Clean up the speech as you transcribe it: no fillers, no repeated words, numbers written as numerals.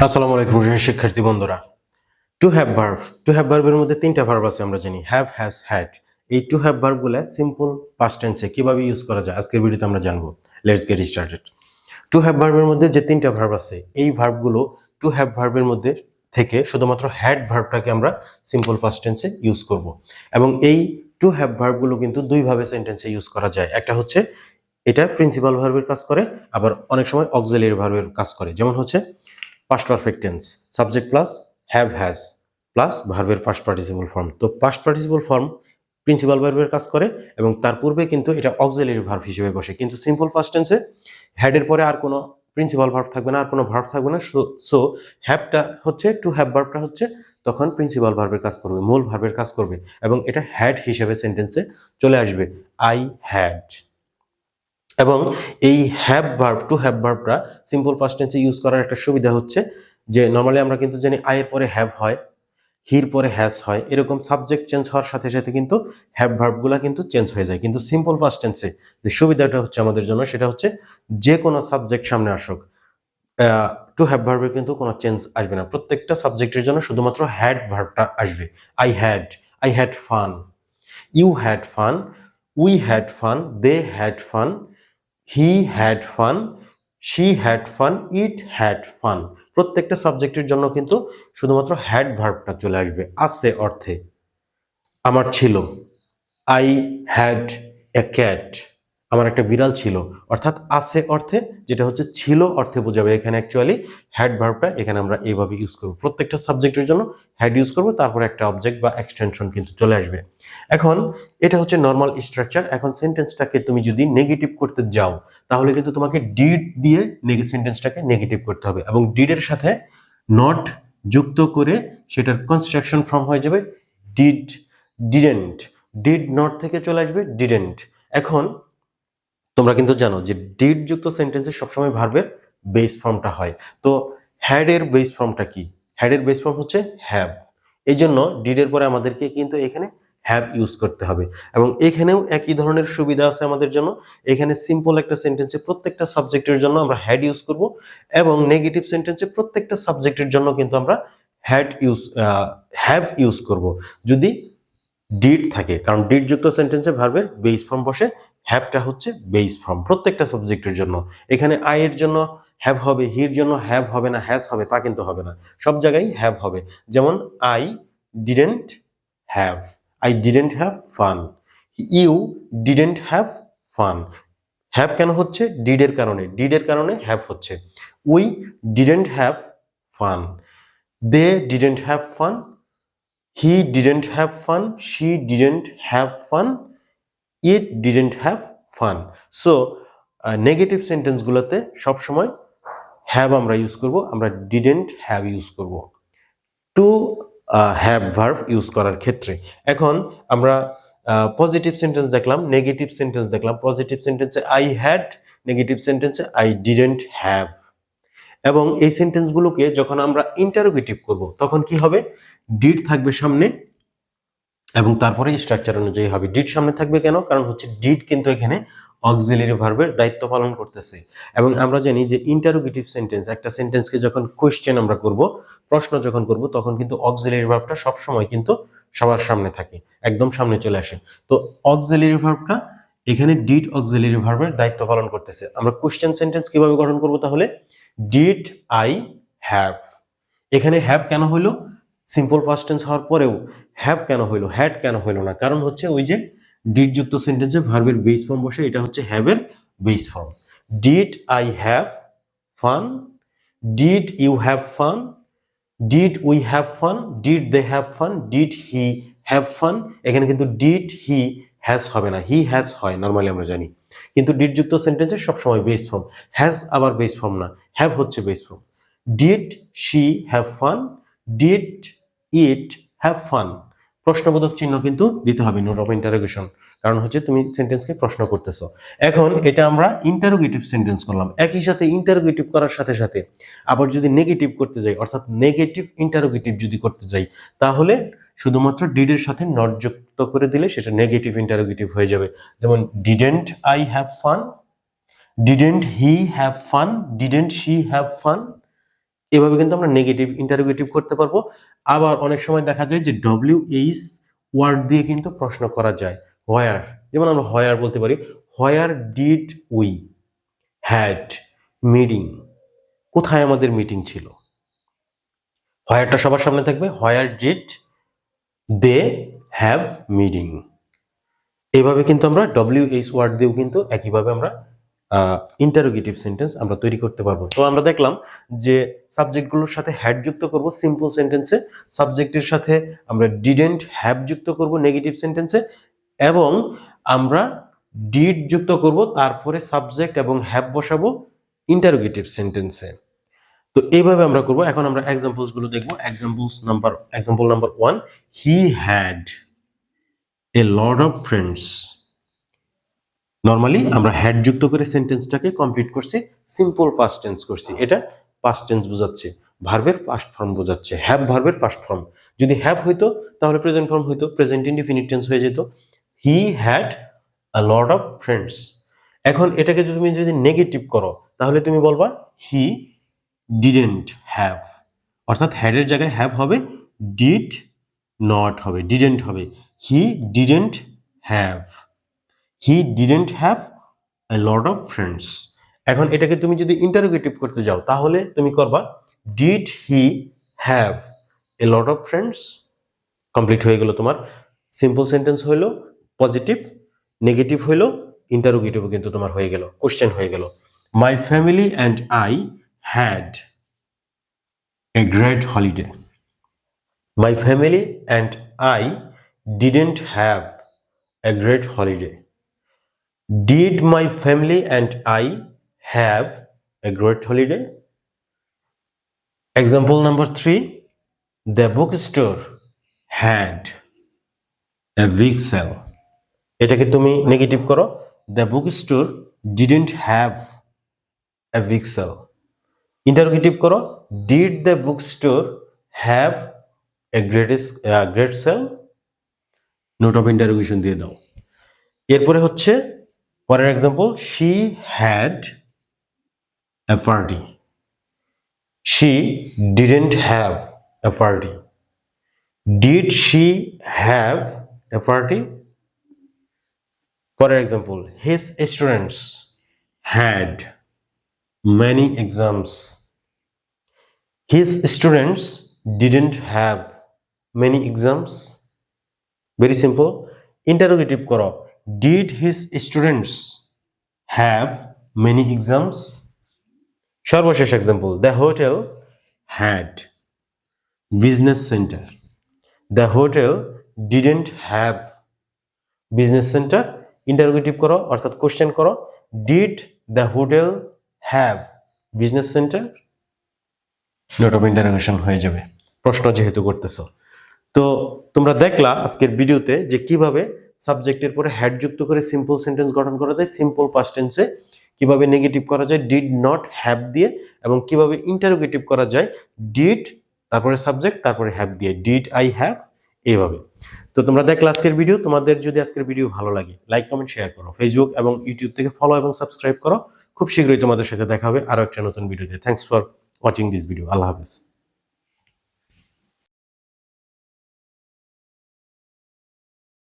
আসসালামু আলাইকুম শিক্ষার্থী বন্ধুরা। টু হ্যাভ ভার্বের মধ্যে তিনটা ভার্ব আছে আমরা জানি, হ্যাভ, হ্যাজ, হ্যাড। এই টু হ্যাভ ভার্বগুলো সিম্পল পাস্ট টেন্সে কিভাবে ইউজ করা যায় আজকের ভিডিওতে আমরা জানবো। Let's get started. To have ভার্বের মধ্যে যে তিনটা ভার্ব আছে এই ভার্বগুলো টু হ্যাভ ভার্বের মধ্যে থেকে শুধুমাত্র হ্যাড ভার্বটাকে আমরা সিম্পল পাস্ট টেন্সে ইউজ করব। এবং এই টু হ্যাভ ভার্বগুলো কিন্তু দুইভাবে সেন্টেন্সে ইউজ করা যায়। একটা হচ্ছে এটা প্রিন্সিপাল ভার্বের কাজ করে, আবার অনেক সময় অক্সিলারি ভার্বের কাজ করে। যেমন হচ্ছে past perfect tense, subject plus have has plus ভার্বের পাস্ট পার্টিসিপল ফর্ম। তো পাস্ট পার্টিসিপল ফর্ম প্রিন্সিপাল ভার্বের কাজ করে এবং তার পূর্বে কিন্তু এটা অক্সিলারি ভার্ব হিসেবে বসে। কিন্তু সিম্পল পাস্ট টেন্সে হ্যাডের পরে আর কোনো প্রিন্সিপাল ভার্ব থাকবে না, আর কোনো ভার্ব থাকবে না। সো হ্যাভটা হচ্ছে টু হ্যাভ ভার্বটা হচ্ছে তখন প্রিন্সিপাল ভার্বের কাজ করবে, মূল ভার্বের কাজ করবে এবং এটা হ্যাড হিসেবে সেন্টেন্সে চলে আসবে, আই হ্যাড। এবং এই হ্যাভ ভার্ব টু হ্যাভ ভার্বটা সিম্পল পাস্ট টেন্সে ইউজ করার একটা সুবিধা হচ্ছে যে নরমালি আমরা কিন্তু জানি আয়ের পরে হ্যাভ হয়, হির পরে হ্যাজ হয়, এরকম সাবজেক্ট চেঞ্জ হওয়ার সাথে সাথে কিন্তু হ্যাভ ভার্বগুলা কিন্তু চেঞ্জ হয়ে যায়। কিন্তু সিম্পল পাস্ট টেন্সে যে সুবিধাটা হচ্ছে আমাদের জন্য সেটা হচ্ছে যে কোনো সাবজেক্ট সামনে আসুক, টু হ্যাভ ভার্বের কিন্তু কোনো চেঞ্জ আসবে না। প্রত্যেকটা সাবজেক্টের জন্য শুধুমাত্র হ্যাড ভার্বটা আসবে। I had fun, you had fun, we had fun, they had fun, he had fun, she had fun, it had fun. প্রত্যেকটা সাবজেক্টের জন্য কিন্তু শুধুমাত্র হ্যাড ভার্বটা চলে আসবে। আছে অর্থে আমার ছিল, আই হ্যাড এ ক্যাট, আমার একটা বিড়াল ছিল। অর্থাৎ আছে অর্থে, যেটা হচ্ছে ছিল অর্থে বোঝাবে এখানে অ্যাকচুয়ালি হ্যাড ভার্বটা এখানে আমরা এইভাবে ইউজ করব। প্রত্যেকটা সাবজেক্টের জন্য হ্যাড ইউজ করব, তারপরে একটা অবজেক্ট বা এক্সটেনশন কিন্তু চলে আসবে। এখন এটা হচ্ছে নর্মাল স্ট্রাকচার। এখন সেন্টেন্সটাকে তুমি যদি নেগেটিভ করতে যাও তাহলে কিন্তু তোমাকে ডিড দিয়ে সেন্টেন্সটাকে নেগেটিভ করতে হবে এবং ডিডের সাথে নট যুক্ত করে সেটার কনস্ট্রাকশন ফর্ম হয়ে যাবে ডিড, ডিডেন্ট। ডিড নট থেকে চলে আসবে ডিডেন্ট। এখন তোমরা কিন্তু জানো যে ডিড যুক্ত সেন্টেন্সে সবসময় ভার্বের বেস ফর্মটা হয়। তো হ্যাড এর বেস ফর্মটা কি? হ্যাড এর বেস ফর্ম হচ্ছে হ্যাভ। এই জন্য ডিডের পরে আমাদেরকে কিন্তু এখানে হ্যাভ ইউজ করতে হবে। এবং এখানেও একই ধরনের সুবিধা আছে আমাদের জন্য। এখানে সিম্পল একটা সেন্টেন্সে প্রত্যেকটা সাবজেক্টের জন্য আমরা হ্যাড ইউজ করব এবং নেগেটিভ সেন্টেন্সে প্রত্যেকটা সাবজেক্টের জন্য কিন্তু আমরা হ্যাভ ইউজ করব যদি ডিড থাকে। কারণ ডিড যুক্ত সেন্টেন্সে ভার্বের বেস ফর্ম বসে, হ্যাভটা হচ্ছে বেস ফর্ম প্রত্যেকটা সাবজেক্টের জন্য। এখানে আই এর জন্য হ্যাভ হবে, হির জন্য হ্যাভ হবে না, হ্যাজ হবে তা কিন্তু হবে না, সব জায়গায় হ্যাভ হবে। যেমন I didn't have, I didn't have fun, you didn't have fun. Have কেন হচ্ছে? ডিডের কারণে, ডিডের কারণে হ্যাভ হচ্ছে। We didn't have fun, they didn't have fun, he didn't have fun, she didn't have fun, it didn't have fun. So negative sentence গুলোতে সবসময় have আমরা ইউজ করব, আমরা ডিডেন্ট হ্যাভ ইউজ করব টু হ্যাভ ভার্ব ইউজ করার ক্ষেত্রে। এখন আমরা পজিটিভ সেন্টেন্স দেখলাম, নেগেটিভ সেন্টেন্স দেখলাম। পজিটিভ সেন্টেন্সে আই হ্যাড, নেগেটিভ সেন্টেন্সে আই ডিডেন্ট হ্যাভ। এবং এই সেন্টেন্সগুলোকে যখন আমরা ইন্টারোগেটিভ করব তখন কি হবে? ডিড থাকবে সামনে এবং তারপরে স্ট্রাকচার অনুযায়ী হবে। ডিড সামনে থাকবে কেন? কারণ হচ্ছে ডিড কিন্তু এখানে অক্সিলারি ভার্বের দায়িত্ব পালন করতেছে। এবং আমরা জানি যে ইন্টারোগেটিভ সেন্টেন্স, একটা সেন্টেন্সকে যখন কোয়েশ্চেন আমরা করব, প্রশ্ন যখন করব, তখন কিন্তু অক্সিলারি ভার্বটা সবসময় কিন্তু সবার সামনে থাকে, একদম সামনে চলে আসে। তো অক্সিলারি ভার্বটা এখানে ডিড অক্সিলারি ভার্বের দায়িত্ব পালন করতেছে। আমরা কোয়েশ্চেন সেন্টেন্স কিভাবে গঠন করব তাহলে? Did I have. এখানে হ্যাভ কেন হইলো? সিম্পল পাস্ট টেন্স হওয়ার পরেও হ্যাভ কেন হইলো, হ্যাড কেন হইলো না? কারণ হচ্ছে ওই যে ডিড যুক্ত সেন্টেন্সে ভার্বের বেস ফর্ম বসে, এটা হচ্ছে হ্যাভের base form. Did I have fun, did you have fun, did we have fun, did they have fun, did he have fun. এখানে কিন্তু ডিড হি হ্যাজ হবে না, হি হ্যাজ হয় নর্মালি আমরা জানি। কিন্তু ডিড যুক্ত সেন্টেন্সে সবসময় বেস ফর্ম, হ্যাজ আবার বেস ফর্ম না, হ্যাভ হচ্ছে base form. Did she have fun, did it have fun. প্রশ্নবোধক চিহ্ন কিন্তু দিতে হবে, নোট অফ ইন্টারোগেশন, কারণ হচ্ছে তুমি সেন্টেন্সকে প্রশ্ন করতেছো। এখন এটা আমরা ইন্টারোগেটিভ সেন্টেন্স করলাম। একই সাথে ইন্টারোগেটিভ করার সাথে সাথে আবার যদি নেগেটিভ করতে যাই, অর্থাৎ নেগেটিভ ইন্টারোগেটিভ যদি করতে যাই, তাহলে শুধুমাত্র ডিডের সাথে নট যুক্ত করে দিলে সেটা নেগেটিভ ইন্টারোগেটিভ হয়ে যাবে। যেমন didn't I have fun, didn't he have fun, didn't she have fun, এভাবে কিন্তু আমরা নেগেটিভ ইন্টারোগেটিভ করতে পারবো। আবার অনেক সময় দেখা যায় যে WH ওয়ার্ড দিয়ে কিন্তু প্রশ্ন করা যায়। হোয়ার, যেমন আমরা হোয়ার বলতে পারি, where did we had meeting, কোথায় আমাদের মিটিং ছিল। হোয়ারটা সবার সামনে থাকবে, where did they have meeting. এইভাবে কিন্তু আমরা WH ওয়ার্ড দিয়েও কিন্তু একইভাবে আমরা ইন্টারোগেটিভ সেন্টেন্স আমরা তৈরি করতে পারবো। তো আমরা দেখলাম যে সাবজেক্টগুলোর সাথে হ্যাড যুক্ত করব সিম্পল সেন্টেন্সে, সাবজেক্টের সাথে আমরা ডিডেন্ট হ্যাভ যুক্ত করব নেগেটিভ সেন্টেন্সে, এবং আমরা ডিড যুক্ত করব তারপরে সাবজেক্ট এবং হ্যাভ বসাবো ইন্টারোগেটিভ সেন্টেন্সে। তো এইভাবে আমরা করব। এখন আমরা এক্সাম্পলস গুলো দেখবো। Example number 1, he had a lot of friends. Normally আমরা হ্যাড যুক্ত করে সেন্টেন্সটাকে কমপ্লিট করছি, সিম্পল পাস্ট টেন্স করছি। এটা পাস্ট টেন্স বোঝাচ্ছে, ভার্বের পাস্ট ফর্ম বোঝাচ্ছে, হ্যাভ ভার্বের পাস্ট ফর্ম। যদি হ্যাভ হইতো তাহলে প্রেজেন্ট ফর্ম হইতো, প্রেজেন্ট ইনডিফিনিট টেন্স হয়ে যেত। He had a lot of friends. এখন এটাকে তুমি যদি নেগেটিভ করো তাহলে তুমি বলবা হি ডিডেন্ট হ্যাভ, অর্থাৎ হ্যাডের জায়গায় হ্যাভ হবে, ডিড নট হবে, ডিডেন্ট হবে। He didn't have, he didn't have a lot of friends. এখন এটাকে তুমি যদি ইন্টারোগেটিভ করতে যাও তাহলে তুমি করবা did he have a lot of friends. Complete হয়ে গেল তোমার। সিম্পল সেন্টেন্স হইলো, পজিটিভ, নেগেটিভ হইলো, ইন্টারোগেটিভ কিন্তু তোমার হয়ে গেল, কোশ্চেন হয়ে গেল। My family and I had a great holiday. My family and I didn't have a great holiday. Did my family and I have a great holiday? Example number 3, the bookstore had a big sale. এটাকে তুমি negative করো, the bookstore didn't have a big sale. Interrogative করো, did the bookstore have a great sale? Note of interrogation দিয়ে দাও। এরপরে হচ্ছে পরের example, she had a party. She didn't have a party. Did she have a party? For example, his students had many exams. His students didn't have many exams. Very simple. Interrogative koro. Did his students have many exams? সর্বশেষ example, the hotel had business centre. The hotel didn't have business centre. Interrogative করো অর্থাৎ question করো, did the hotel have business centre? Note of interrogation হয়ে যাবে, প্রশ্ন যেহেতু করতেছো। তো তোমরা দেখলা আজকের ভিডিওতে যে কিভাবে সাবজেক্টের পরে হ্যাড যুক্ত করে সিম্পল সেন্টেন্স গঠন করা যায়, সিম্পল পাস্ট টেন্সে কিভাবে নেগেটিভ করা যায় ডিড নট হ্যাভ দিয়ে, এবং কিভাবে ইন্টারোগেটিভ করা যায় ডিড তারপরে সাবজেক্ট তারপরে হ্যাভ দিয়ে, ডিড আই হ্যাভ, এইভাবে। তো তোমরা দেখলা আজকের ভিডিও। তোমাদের যদি আজকের ভিডিও ভালো লাগে লাইক কমেন্ট শেয়ার করো, ফেসবুক এবং ইউটিউব থেকে ফলো এবং সাবস্ক্রাইব করো। খুব শীঘ্রই তোমাদের সাথে দেখা হবে আরো একটা নতুন ভিডিওতে। Thanks for watching this video. আল্লাহ হাফেজ।